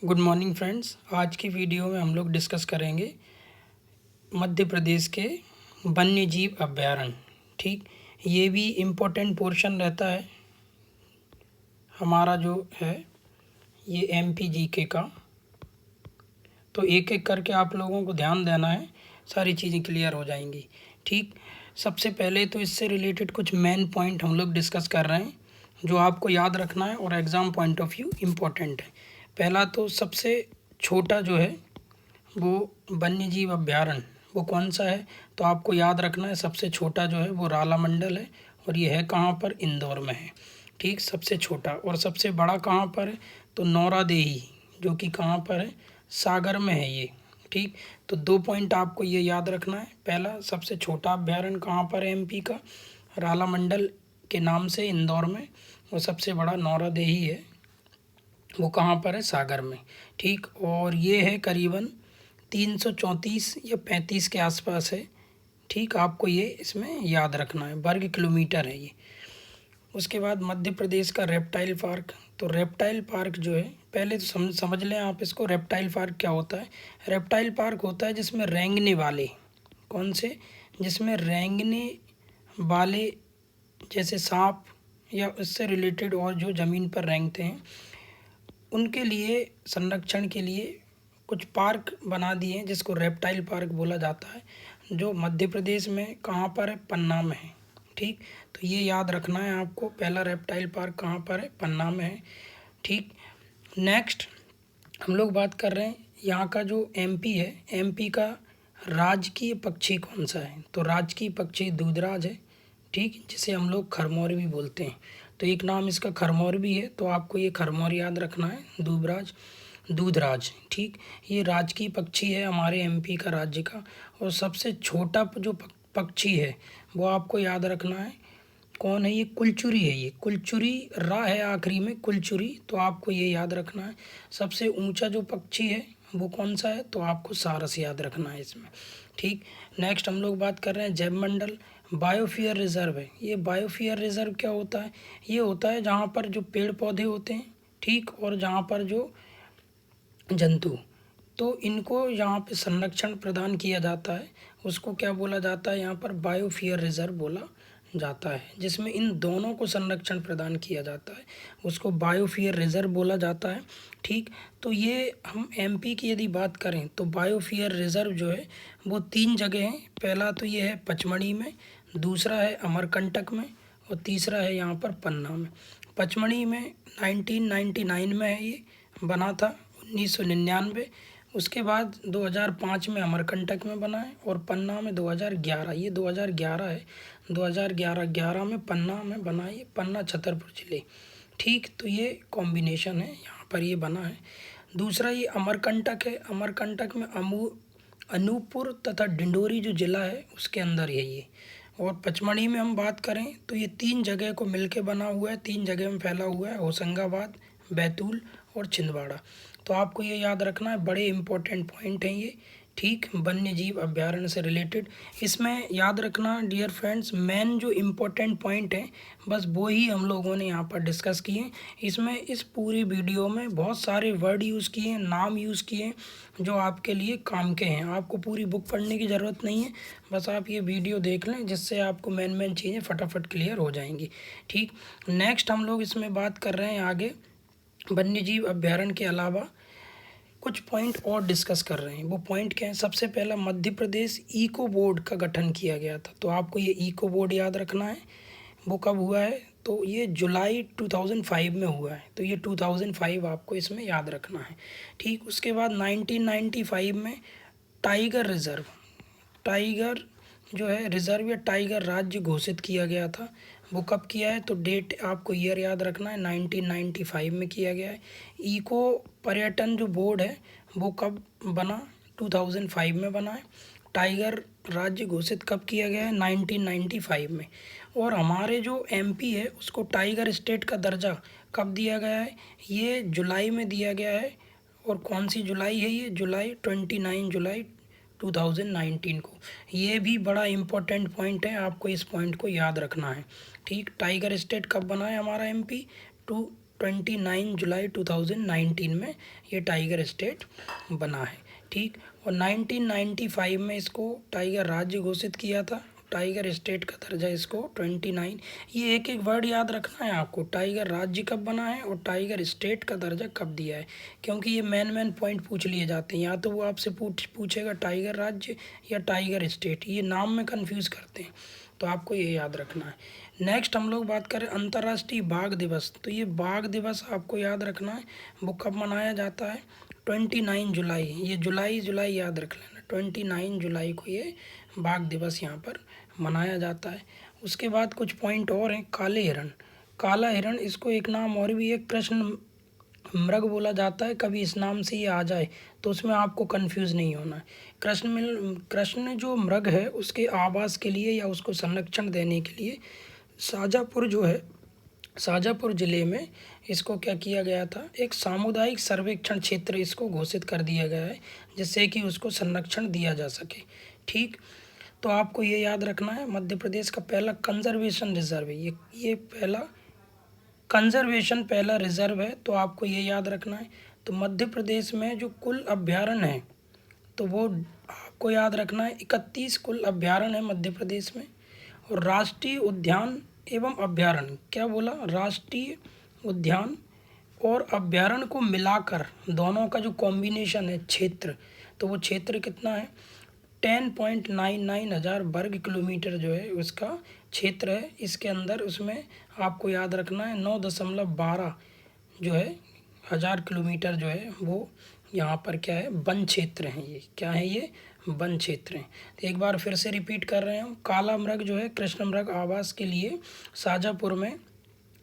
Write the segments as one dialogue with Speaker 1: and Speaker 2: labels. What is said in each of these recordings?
Speaker 1: Good morning friends. आज की video में हम लोग डिस्कस करेंगे मध्य प्रदेश के वन्य जीव अभयारण्य। ठीक, ये भी इम्पोर्टेंट पोर्शन रहता है हमारा जो है ये एमपी जीके का। तो एक एक करके आप लोगों को ध्यान देना है, सारी चीज़ें क्लियर हो जाएंगी। ठीक, सबसे पहले तो इससे रिलेटेड कुछ मेन पॉइंट हम लोग डिस्कस कर रहे हैं जो आपको याद रखना है और exam point of view important है। पहला तो सबसे छोटा जो है वो वन्य जीव अभयारण्य वो कौन सा है, तो आपको याद रखना है सबसे छोटा जो है वो राला मंडल है और ये है कहाँ पर, इंदौर में है। ठीक, सबसे छोटा। और सबसे बड़ा कहाँ पर है, तो नौरादेही जो कि कहाँ पर है, सागर में है ये। ठीक, तो 2 पॉइंट आपको ये याद रखना है। पहला, सबसे छोटा अभयारण्य कहाँ पर है एमपी का, राला मंडल के नाम से इंदौर में, और सबसे बड़ा नौरादेही है वो कहाँ पर है, सागर में। ठीक, और ये है करीबन 334 या 35 के आसपास है। ठीक, आपको ये इसमें याद रखना है, वर्ग किलोमीटर है ये। उसके बाद मध्य प्रदेश का रेप्टाइल पार्क। तो रेप्टाइल पार्क जो है, पहले तो समझ लें आप इसको, रेप्टाइल पार्क क्या होता है। रेप्टाइल पार्क होता है जिसमें रेंगने वाले, कौन से, जिसमें रेंगने वाले जैसे सांप या उससे रिलेटेड और जो ज़मीन पर रेंगते हैं उनके लिए संरक्षण के लिए कुछ पार्क बना दिए हैं जिसको रेप्टाइल पार्क बोला जाता है, जो मध्य प्रदेश में कहाँ पर है, पन्ना में है। ठीक, तो ये याद रखना है आपको, पहला रेप्टाइल पार्क कहाँ पर है, पन्ना में है। ठीक, नेक्स्ट हम लोग बात कर रहे हैं यहाँ का जो एमपी है, एमपी का राजकीय पक्षी कौन सा है, तो राजकीय पक्षी दूधराज है। ठीक, जिसे हम लोग खरमोर भी बोलते हैं। तो एक नाम इसका खरमोर भी है, तो आपको ये खरमोर याद रखना है, दूधराज। ठीक, ये राजकीय पक्षी है हमारे एमपी का, राज्य का। और सबसे छोटा जो पक्षी है वो आपको याद रखना है, कौन है, ये कुलचुरी है। ये कुलचुरी रा है आखिरी में, कुलचुरी, तो आपको ये याद रखना है। सबसे ऊंचा जो पक्षी है वो कौन सा है, तो आपको सारस याद रखना है इसमें। ठीक, नेक्स्ट हम लोग बात कर रहे हैं जैव मंडल। बायोफियर रिजर्व है। ये बायोफियर रिजर्व क्या होता है, ये होता है जहाँ पर जो पेड़ पौधे होते हैं, ठीक, और जहाँ पर जो जंतु, तो इनको यहाँ पे संरक्षण प्रदान किया जाता है, उसको क्या बोला जाता है, यहाँ पर बायोफियर रिजर्व बोला जाता है। जिसमें इन दोनों को संरक्षण प्रदान किया जाता है उसको बायोफियर रिजर्व बोला जाता है। ठीक, तो ये हम एमपी की यदि बात करें तो बायोफियर रिजर्व जो है वो 3 जगह हैं। पहला तो ये है पचमढ़ी में, दूसरा है अमरकंटक में, और तीसरा है यहाँ पर पन्ना में। पचमढ़ी में 1999 में है, ये बना था 1999। उसके बाद 2005 में अमरकंटक में बना है, और पन्ना में 2011, ये 2011 है, 2011 में पन्ना में बना है, ये पन्ना छतरपुर जिले। ठीक, तो ये कॉम्बिनेशन है, यहाँ पर ये बना है। दूसरा ये अमरकंटक है, अमरकंटक में अनूपपुर तथा डिंडोरी जो ज़िला है उसके अंदर है ये। और पचमढ़ी में हम बात करें तो ये 3 जगह को मिलके बना हुआ है, 3 जगह में फैला हुआ है, होशंगाबाद, बैतूल और छिंदवाड़ा। तो आपको ये याद रखना है, बड़े इंपॉर्टेंट पॉइंट हैं ये। ठीक, वन्य जीव अभ्यारण्य से रिलेटेड इसमें याद रखना डियर फ्रेंड्स, मेन जो इम्पोर्टेंट पॉइंट हैं बस वो ही हम लोगों ने यहाँ पर डिस्कस किए हैं। इसमें इस पूरी वीडियो में बहुत सारे वर्ड यूज़ किए हैं, नाम यूज़ किए हैं जो आपके लिए काम के हैं। आपको पूरी बुक पढ़ने की ज़रूरत नहीं है, बस आप ये वीडियो देख लें जिससे आपको मेन चीज़ें फटाफट क्लियर हो जाएंगी। ठीक, नेक्स्ट हम लोग इसमें बात कर रहे हैं आगे वन्य जीव अभ्यारण्य के अलावा कुछ पॉइंट और डिस्कस कर रहे हैं। वो पॉइंट क्या है, सबसे पहला मध्य प्रदेश इको बोर्ड का गठन किया गया था। तो आपको ये इको बोर्ड याद रखना है, वो कब हुआ है, तो ये जुलाई 2005 में हुआ है। तो ये 2005 आपको इसमें याद रखना है। ठीक, उसके बाद 1995 में टाइगर रिजर्व, टाइगर जो है रिजर्व या टाइगर राज्य घोषित किया गया था। वो कब किया है, तो डेट आपको ईयर याद रखना है, 1995 में किया गया है। इको पर्यटन जो बोर्ड है वो कब बना, 2005 में बना है। टाइगर राज्य घोषित कब किया गया है, 1995 में। और हमारे जो एमपी है उसको टाइगर स्टेट का दर्जा कब दिया गया है, ये जुलाई में दिया गया है। और कौन सी जुलाई है, ये जुलाई 29 जुलाई 2019 को। ये भी बड़ा इम्पोर्टेंट पॉइंट है, आपको इस पॉइंट को याद रखना है। ठीक, टाइगर स्टेट कब बना है हमारा एमपी, 29 जुलाई 2019 में ये टाइगर स्टेट बना है। ठीक, और 1995 में इसको टाइगर राज्य घोषित किया था। टाइगर स्टेट का दर्जा इसको 29, ये एक एक वर्ड याद रखना है आपको, टाइगर राज्य कब बना है और टाइगर स्टेट का दर्जा कब दिया है, क्योंकि ये मेन पॉइंट पूछ लिए जाते हैं। या तो वो आपसे पूछेगा टाइगर राज्य या टाइगर स्टेट, ये नाम में कंफ्यूज करते हैं, तो आपको ये याद रखना है। नेक्स्ट हम लोग बात करें अंतर्राष्ट्रीय बाघ दिवस, तो ये बाघ दिवस आपको याद रखना है, वो कब मनाया जाता है, 29 जुलाई, ये जुलाई याद रख लेना, 29 जुलाई को ये बाघ दिवस यहाँ पर मनाया जाता है। उसके बाद कुछ पॉइंट और हैं, काले हिरण, काला हिरण, इसको एक नाम और भी है, कृष्ण मृग बोला जाता है। कभी इस नाम से ये आ जाए तो उसमें आपको कंफ्यूज नहीं होना है। कृष्ण जो मृग है उसके आवास के लिए या उसको संरक्षण देने के लिए शाजापुर जो है, शाजापुर ज़िले में इसको क्या किया गया था, एक सामुदायिक सर्वेक्षण क्षेत्र इसको घोषित कर दिया गया है, जिससे कि उसको संरक्षण दिया जा सके। ठीक, तो आपको ये याद रखना है, मध्य प्रदेश का पहला कंजर्वेशन रिजर्व है ये पहला कंजर्वेशन पहला रिजर्व है, तो आपको ये याद रखना है। तो मध्य प्रदेश में जो कुल अभ्यारण्य है तो वो आपको याद रखना है, 31 कुल अभ्यारण्य है मध्य प्रदेश में। और राष्ट्रीय उद्यान एवं अभ्यारण्य, क्या बोला, राष्ट्रीय उद्यान और अभ्यारण्य को मिलाकर दोनों का जो कॉम्बिनेशन है क्षेत्र, तो वो क्षेत्र कितना है, 10.99 हज़ार वर्ग किलोमीटर जो है उसका क्षेत्र है। इसके अंदर उसमें आपको याद रखना है 9.12 जो है हज़ार किलोमीटर जो है वो यहाँ पर क्या है, वन क्षेत्र हैं। ये क्या है, ये वन क्षेत्र हैं। तो एक बार फिर से रिपीट कर रहे हैं, काला मृग जो है कृष्ण मृग आवास के लिए शाजापुर में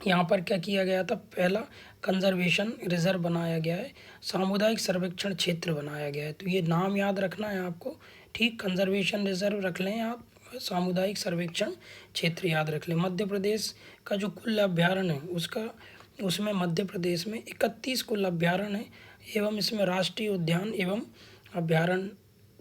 Speaker 1: यहाँ पर क्या किया गया था, पहला कंजर्वेशन रिजर्व बनाया गया है, सामुदायिक सर्वेक्षण क्षेत्र बनाया गया है। तो ये नाम याद रखना है आपको। ठीक, कंजर्वेशन रिजर्व रख लें आप, सामुदायिक सर्वेक्षण क्षेत्र याद रख लें। मध्य प्रदेश का जो कुल अभ्यारण्य है उसमें मध्य प्रदेश में 31 कुल अभ्यारण्य है, एवं इसमें राष्ट्रीय उद्यान एवं अभ्यारण्य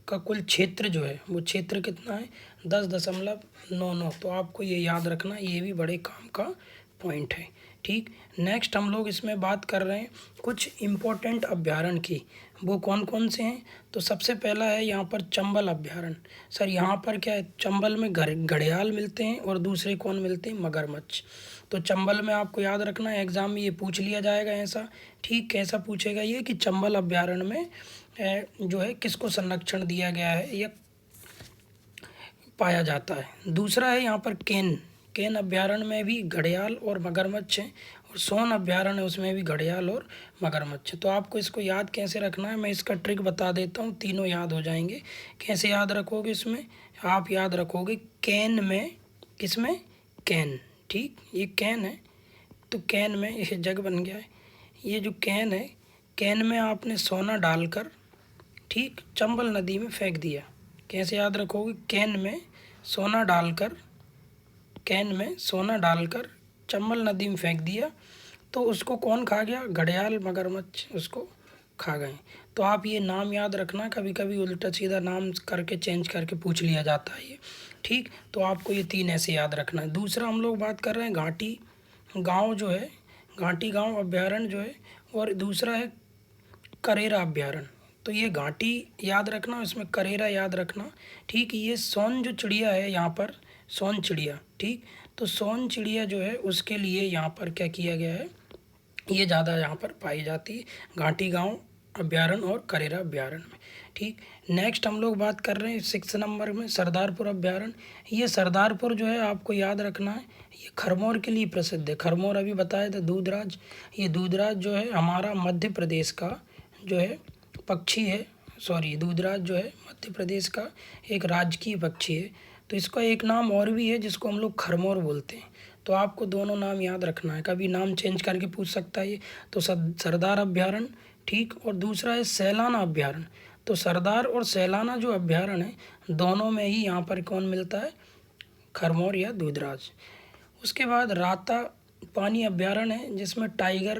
Speaker 1: का कुल क्षेत्र जो है वो क्षेत्र कितना है, 10.99। तो आपको ये याद रखना, ये भी बड़े काम का पॉइंट है। ठीक, नेक्स्ट हम लोग इसमें बात कर रहे हैं कुछ इम्पोर्टेंट अभ्यारण्य की, वो कौन कौन से हैं। तो सबसे पहला है यहाँ पर चंबल अभ्यारण्य। सर यहाँ पर क्या है, चंबल में घड़ियाल मिलते हैं और दूसरे कौन मिलते हैं, मगरमच्छ। तो चंबल में आपको याद रखना है, एग्जाम में ये पूछ लिया जाएगा ऐसा। ठीक, कैसा पूछेगा ये कि चंबल अभ्यारण्य में जो है किसको संरक्षण दिया गया है या पाया जाता है। दूसरा है यहाँ पर केन अभ्यारण्य में भी घड़ियाल और मगरमच्छ हैं, और सोन अभ्यारण्य है उसमें भी घड़ियाल और मगरमच्छ। तो आपको इसको याद कैसे रखना है, मैं इसका ट्रिक बता देता हूँ, तीनों याद हो जाएंगे। कैसे याद रखोगे, इसमें आप याद रखोगे कैन में, किसमें, कैन। ठीक, ये कैन है, तो कैन में ये जग बन गया है, ये जो कैन है, कैन में आपने सोना डालकर, ठीक, चंबल नदी में फेंक दिया। कैसे याद रखोगे, कैन में सोना डालकर चंबल नदी में फेंक दिया, तो उसको कौन खा गया, घड़ियाल मगरमच्छ उसको खा गए। तो आप ये नाम याद रखना, कभी कभी उल्टा सीधा नाम करके चेंज करके पूछ लिया जाता है ये। ठीक, तो आपको ये 3 ऐसे याद रखना है। दूसरा हम लोग बात कर रहे हैं घाटी गांव जो है, घाटी गांव अभ्यारण्य जो है, और दूसरा है करेरा अभ्यारण्य। तो ये घाटी याद रखना, इसमें करेरा याद रखना। ठीक, ये सोन जो चिड़िया है यहाँ पर, सोन चिड़िया। ठीक, तो सोन चिड़िया जो है उसके लिए यहाँ पर क्या किया गया है, ये ज़्यादा यहाँ पर पाई जाती है घाटी गांव अभ्यारण्य और करेरा अभ्यारण्य में। ठीक, नेक्स्ट हम लोग बात कर रहे हैं 6 नंबर में सरदारपुर अभ्यारण्य। ये सरदारपुर जो है आपको याद रखना है, ये खरमोर के लिए प्रसिद्ध है। खरमोर अभी बताया था, दूधराज, ये दूधराज जो है हमारा मध्य प्रदेश का जो है पक्षी है, दूधराज जो है मध्य प्रदेश का एक राजकीय पक्षी है। तो इसका एक नाम और भी है जिसको हम लोग खरमोर बोलते हैं। तो आपको दोनों नाम याद रखना है, कभी नाम चेंज करके पूछ सकता है ये। तो सरदार अभ्यारण्य, ठीक, और दूसरा है सैलाना अभ्यारण्य। तो सरदार और सैलाना जो अभ्यारण्य है दोनों में ही यहाँ पर कौन मिलता है, खरमोर या दूधराज। उसके बाद राता पानी अभ्यारण्य है जिसमें टाइगर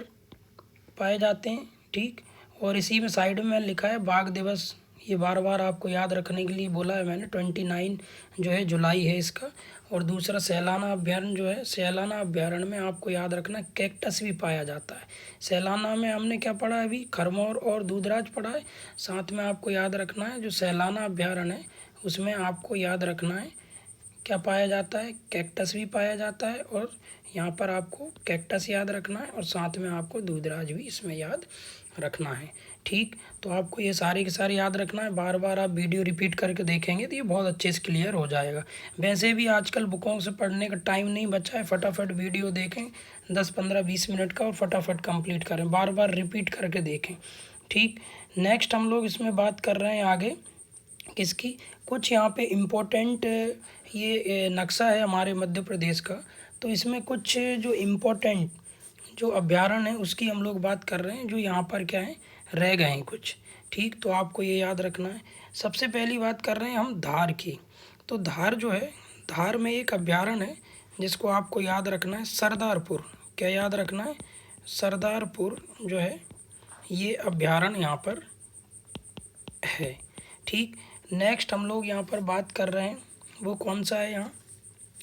Speaker 1: पाए जाते हैं। ठीक, और इसी में साइड में लिखा है बाघ दिवस ये बार बार आपको याद रखने के लिए बोला है मैंने। 29 जो है जुलाई है इसका। और दूसरा सैलाना अभ्यारण्य जो है, सैलाना अभ्यारण्य में आपको याद रखना कैक्टस भी पाया जाता है। सैलाना में हमने क्या पढ़ा है अभी, खरमोर और दूधराज पढ़ा है। साथ में आपको याद रखना है जो सैलाना अभ्यारण्य है उसमें आपको याद रखना है क्या पाया जाता है, कैक्टस भी पाया जाता है। और यहाँ पर आपको कैक्टस याद रखना है और साथ में आपको दूधराज भी इसमें याद रखना है। ठीक, तो आपको ये सारे के सारे याद रखना है। बार बार आप वीडियो रिपीट करके देखेंगे तो ये बहुत अच्छे से क्लियर हो जाएगा। वैसे भी आजकल बुकों से पढ़ने का टाइम नहीं बचा है, फटाफट वीडियो देखें 10 15 20 मिनट का और फटाफट कंप्लीट करें, बार बार रिपीट करके देखें। ठीक, नेक्स्ट हम लोग इसमें बात कर रहे हैं आगे किसकी, कुछ यहाँ पे इम्पोर्टेंट ये नक्शा है हमारे मध्य प्रदेश का। तो इसमें कुछ जो इम्पोर्टेंट जो अभ्यारण्य है उसकी हम लोग बात कर रहे हैं, जो यहाँ पर क्या है रह गए हैं कुछ। ठीक, तो आपको ये याद रखना है। सबसे पहली बात कर रहे हैं हम धार की। तो धार जो है, धार में एक अभ्यारण्य है जिसको आपको याद रखना है सरदारपुर। क्या याद रखना है, सरदारपुर जो है ये अभ्यारण्य यहाँ पर है। ठीक, नेक्स्ट हम लोग यहाँ पर बात कर रहे हैं वो कौन सा है, यहाँ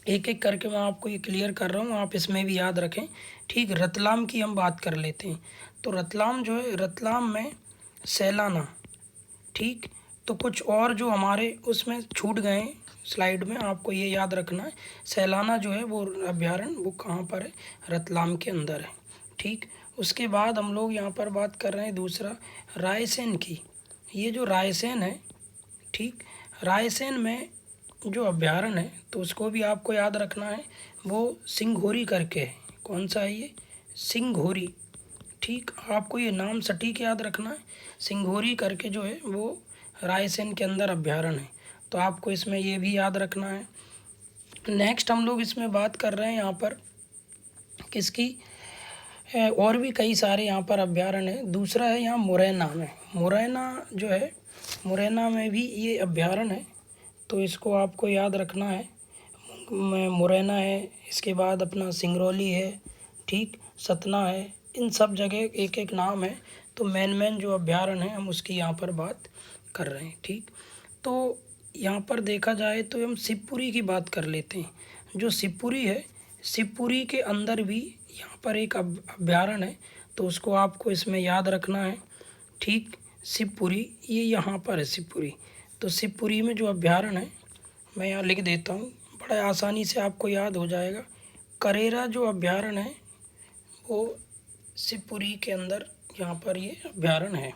Speaker 1: एक एक करके मैं आपको ये क्लियर कर रहा हूँ, आप इसमें भी याद रखें। ठीक, रतलाम की हम बात कर लेते हैं। तो रतलाम जो है, रतलाम में सैलाना। ठीक, तो कुछ और जो हमारे उसमें छूट गए स्लाइड में, आपको ये याद रखना है सैलाना जो है वो अभ्यारण्य वो कहाँ पर है, रतलाम के अंदर है। ठीक, उसके बाद हम लोग यहाँ पर बात कर रहे हैं दूसरा रायसेन की। ये जो रायसेन है, ठीक, रायसेन में जो अभ्यारण्य है तो उसको भी आपको याद रखना है, वो सिंघोरी करके है। कौन सा है ये, सिंघोरी। ठीक, आपको ये नाम सटीक याद रखना है, सिंघोरी करके जो है वो रायसेन के अंदर अभ्यारण्य है। तो आपको इसमें ये भी याद रखना है। नेक्स्ट हम लोग इसमें बात कर रहे हैं यहाँ पर किसकी, और भी कई सारे यहाँ पर अभ्यारण्य है। दूसरा है यहाँ मुरैना में, मुरैना जो है, मुरैना में भी ये अभ्यारण्य है तो इसको आपको याद रखना है। मुरैना है, इसके बाद अपना सिंगरौली है, ठीक, सतना है, इन सब जगह एक एक नाम है। तो मेन जो अभ्यारण्य है हम उसकी यहाँ पर बात कर रहे हैं। ठीक, तो यहाँ पर देखा जाए तो हम शिवपुरी की बात कर लेते हैं। जो शिवपुरी है, शिवपुरी के अंदर भी यहाँ पर एक अभ्यारण्य है तो उसको आपको इसमें याद रखना है। ठीक, शिवपुरी ये यहाँ पर है शिवपुरी। तो शिवपुरी में जो अभ्यारण्य है मैं यहाँ लिख देता हूँ, बड़ा आसानी से आपको याद हो जाएगा। करेरा जो अभ्यारण्य है वो शिवपुरी के अंदर यहाँ पर ये अभ्यारण्य है।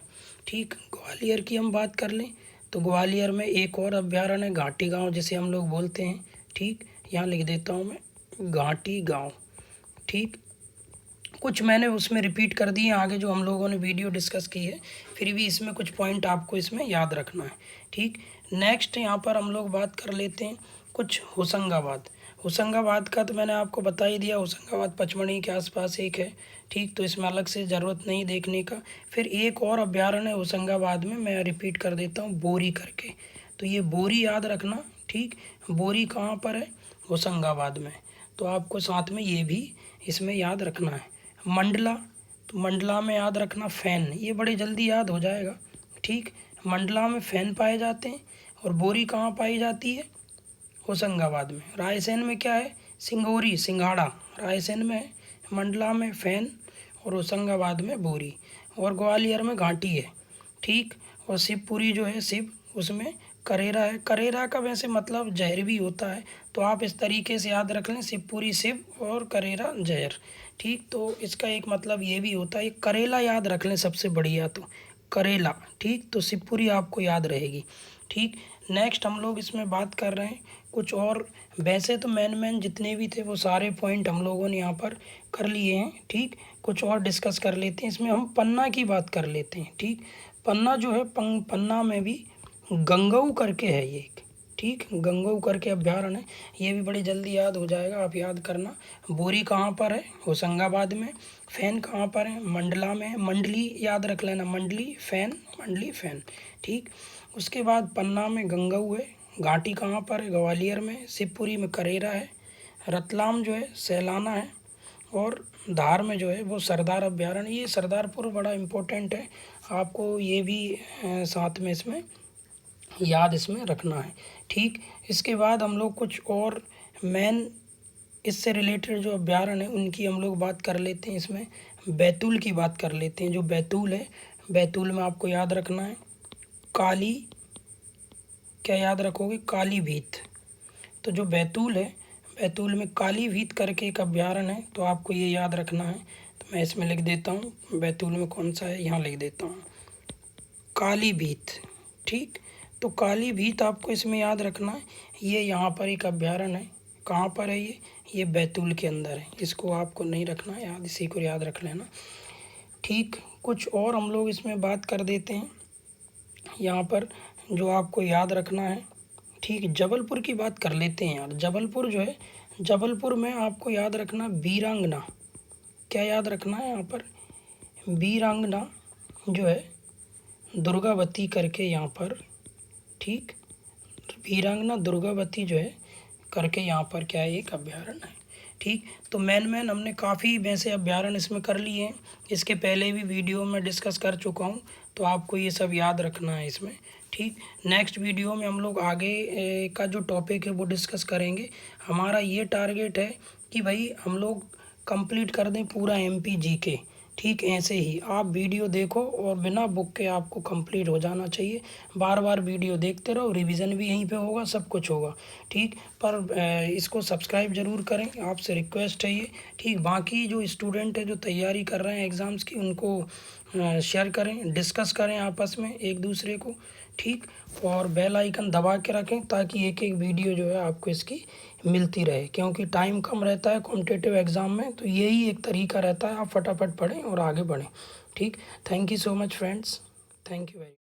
Speaker 1: ठीक, ग्वालियर की हम बात कर लें तो ग्वालियर में एक और अभ्यारण्य है घाटी गांव जिसे हम लोग बोलते हैं। ठीक, यहाँ लिख देता हूँ मैं घाटी गांव। ठीक, कुछ मैंने उसमें रिपीट कर दिए आगे जो हम लोगों ने वीडियो डिस्कस की है, फिर भी इसमें कुछ पॉइंट आपको इसमें याद रखना है। ठीक, नेक्स्ट यहाँ पर हम लोग बात कर लेते हैं कुछ होशंगाबाद। होशंगाबाद का तो मैंने आपको बता ही दिया, होशंगाबाद पचमढ़ी के आसपास एक है। ठीक, तो इसमें अलग से ज़रूरत नहीं देखने का। फिर एक और अभ्यारण्य है होशंगाबाद में, मैं रिपीट कर देता हूँ, बोरी करके। तो ये बोरी याद रखना। ठीक, बोरी कहाँ पर है, होशंगाबाद में। तो आपको साथ में ये भी इसमें याद रखना है। मंडला, तो मंडला में याद रखना फैन, ये बड़े जल्दी याद हो जाएगा। ठीक, मंडला में फैन पाए जाते हैं। और बोरी कहाँ पाई जाती है, होशंगाबाद में। रायसेन में क्या है, सिंगोरी सिंघाड़ा रायसेन में है, मंडला में फैन और होशंगाबाद में बोरी, और ग्वालियर में घाटी है। ठीक, और शिवपुरी जो है शिव, उसमें करेरा है। करेरा का वैसे मतलब जहर भी होता है, तो आप इस तरीके से याद रख लें, शिवपुरी शिव और करेरा जहर। ठीक, तो इसका एक मतलब ये भी होता है, करेला याद रख लें सबसे बढ़िया तो करेला। ठीक, तो शिवपुरी आपको याद रहेगी। ठीक, नेक्स्ट हम लोग इसमें बात कर रहे हैं कुछ और। वैसे तो मेन जितने भी थे वो सारे पॉइंट हम लोगों ने यहाँ पर कर लिए हैं। ठीक, कुछ और डिस्कस कर लेते हैं। इसमें हम पन्ना की बात कर लेते हैं। ठीक, पन्ना जो है, पन्ना में भी गंगऊ करके है ये एक। ठीक, गंगऊ करके अभ्यारण्य है, ये भी बड़ी जल्दी याद हो जाएगा, आप याद करना। बोरी कहाँ पर है, होशंगाबाद में। फैन कहाँ पर है, मंडला में। मंडली याद रख लेना, मंडली फैन, मंडली फैन। ठीक, उसके बाद पन्ना में गंगऊ है। घाटी कहाँ पर है, ग्वालियर में। शिवपुरी में करेरा है। रतलाम जो है सैलाना है। और धार में जो है वो सरदार अभ्यारण्य। ये सरदारपुर बड़ा इम्पोर्टेंट है, आपको ये भी साथ में इसमें याद इसमें रखना है। ठीक, इसके बाद हम लोग कुछ और मेन इससे रिलेटेड जो अभ्यारण्य है उनकी हम लोग बात कर लेते हैं। इसमें बैतूल की बात कर लेते हैं। जो बैतूल है, बैतूल में आपको याद रखना है काली, क्या याद रखोगे, काली भीत। तो जो बैतूल है, बैतूल में काली भीत करके एक अभ्यारण्य है, तो आपको ये याद रखना है। तो मैं इसमें लिख देता हूँ बैतूल में कौन सा है, यहाँ लिख देता हूँ काली भीत। ठीक, तो काली भीत आपको इसमें याद रखना है। ये यहाँ पर एक अभ्यारण्य है। कहाँ पर है ये बैतूल के अंदर है। इसको आपको नहीं रखना है याद, इसी को याद रख लेना। ठीक, कुछ और हम लोग इसमें बात कर देते हैं यहाँ पर जो आपको याद रखना है। ठीक, जबलपुर की बात कर लेते हैं यार। जबलपुर जो है, जबलपुर में आपको याद रखना वीरांगना, क्या याद रखना है यहाँ पर, वीरांगना जो है दुर्गावती करके यहाँ पर। ठीक, वीरांगना दुर्गावती जो है करके यहाँ पर क्या है, एक अभ्यारण्य है। ठीक, तो मैन हमने काफ़ी वैसे अभ्यारण्य इसमें कर लिए हैं। इसके पहले भी वीडियो में डिस्कस कर चुका हूँ, तो आपको ये सब याद रखना है इसमें। ठीक, नेक्स्ट वीडियो में हम लोग आगे का जो टॉपिक है वो डिस्कस करेंगे। हमारा ये टारगेट है कि भाई हम लोग कंप्लीट कर दें पूरा MP GK। ठीक, ऐसे ही आप वीडियो देखो और बिना बुक के आपको कंप्लीट हो जाना चाहिए। बार बार वीडियो देखते रहो, रिवीजन भी यहीं पे होगा, सब कुछ होगा। ठीक, पर इसको सब्सक्राइब ज़रूर करें, आपसे रिक्वेस्ट है ये। ठीक, बाकी जो स्टूडेंट है जो तैयारी कर रहे हैं एग्ज़ाम्स की, उनको शेयर करें, डिस्कस करें आपस में एक दूसरे को। ठीक, और बेल आइकन दबा के रखें ताकि एक एक वीडियो जो है आपको इसकी मिलती रहे, क्योंकि टाइम कम रहता है कॉम्पिटिटिव एग्ज़ाम में। तो यही एक तरीका रहता है, आप फटाफट पढ़ें और आगे बढ़ें। ठीक, thank you so much friends, thank you very.